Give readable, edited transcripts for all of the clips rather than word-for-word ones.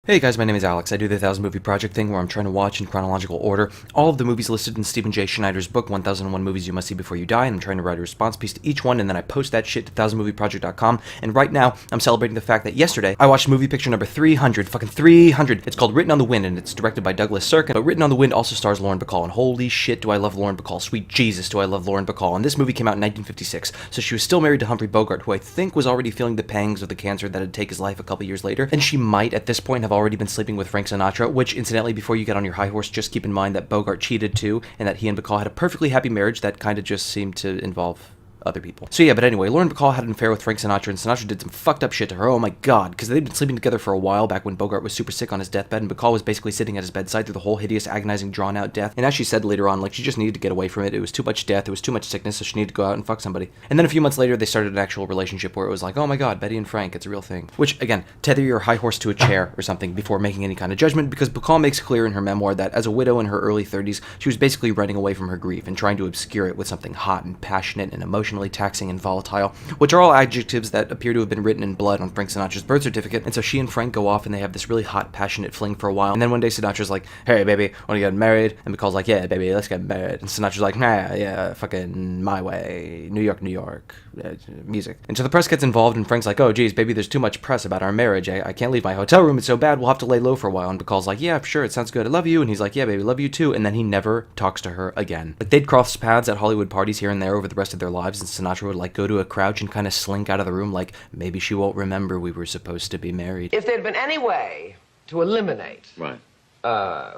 Hey guys, my name is Alex. I do the 1000 Movie Project thing where I'm trying to watch in chronological order all of the movies listed in Stephen J. Schneider's book, 1001 Movies You Must See Before You Die, and I'm trying to write a response piece to each one, and then I post that shit to thousandmovieproject.com, and right now, I'm celebrating the fact that yesterday, I watched movie picture number 300, fucking 300. It's called Written on the Wind, and it's directed by Douglas Sirk, but Written on the Wind also stars Lauren Bacall, and holy shit do I love Lauren Bacall, sweet Jesus do I love Lauren Bacall, and this movie came out in 1956, so she was still married to Humphrey Bogart, who I think was already feeling the pangs of the cancer that had taken his life a couple years later, and she might, at this point, have already been sleeping with Frank Sinatra, which, incidentally, before you get on your high horse, just keep in mind that Bogart cheated too, and that he and Bacall had a perfectly happy marriage that kind of just seemed to involve other people. So yeah, but anyway, Lauren Bacall had an affair with Frank Sinatra, and Sinatra did some fucked up shit to her. Oh my god, because they'd been sleeping together for a while back when Bogart was super sick on his deathbed, and Bacall was basically sitting at his bedside through the whole hideous, agonizing, drawn-out death. And as she said later on, like, she just needed to get away from it. It was too much death, it was too much sickness, so she needed to go out and fuck somebody. And then a few months later, they started an actual relationship where it was like, oh my god, Betty and Frank, it's a real thing. Which, again, tether your high horse to a chair or something before making any kind of judgment, because Bacall makes clear in her memoir that as a widow in her early 30s, she was basically running away from her grief and trying to obscure it with something hot and passionate and emotionally taxing and volatile, which are all adjectives that appear to have been written in blood on Frank Sinatra's birth certificate. And so she and Frank go off and they have this really hot, passionate fling for a while. And then one day Sinatra's like, hey baby, wanna get married? And Bacall's like, yeah baby, let's get married. And Sinatra's like, nah, yeah, fucking my way, New York, New York, music. And so the press gets involved and Frank's like, oh geez, baby, there's too much press about our marriage. I can't leave my hotel room, it's so bad, we'll have to lay low for a while. And Bacall's like, yeah, sure, it sounds good, I love you. And he's like, yeah baby, love you too. And then he never talks to her again. Like, they'd cross paths at Hollywood parties here and there over the rest of their lives, and Sinatra would like go to a crouch and kind of slink out of the room like, maybe she won't remember we were supposed to be married. If there'd been any way to eliminate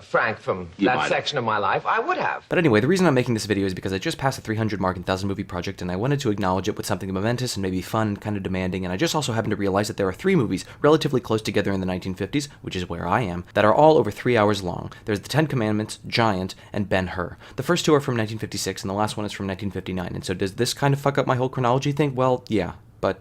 Frank from that section of my life, I would have. But anyway, the reason I'm making this video is because I just passed the 300 mark in 1000 Movie Project, and I wanted to acknowledge it with something momentous and maybe fun, kind of demanding, and I just also happened to realize that there are 3 movies relatively close together in the 1950s, which is where I am, that are all over 3 hours long. There's The Ten Commandments, Giant, and Ben-Hur. The first 2 are from 1956, and the last one is from 1959, and so does this kind of fuck up my whole chronology thing? Well, yeah, but...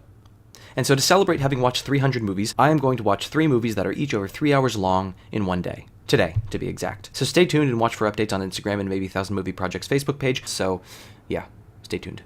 And so to celebrate having watched 300 movies, I am going to watch 3 movies that are each over 3 hours long in one day. Today, to be exact. So stay tuned and watch for updates on Instagram and maybe 1000 Movie Project's Facebook page. So, yeah, stay tuned.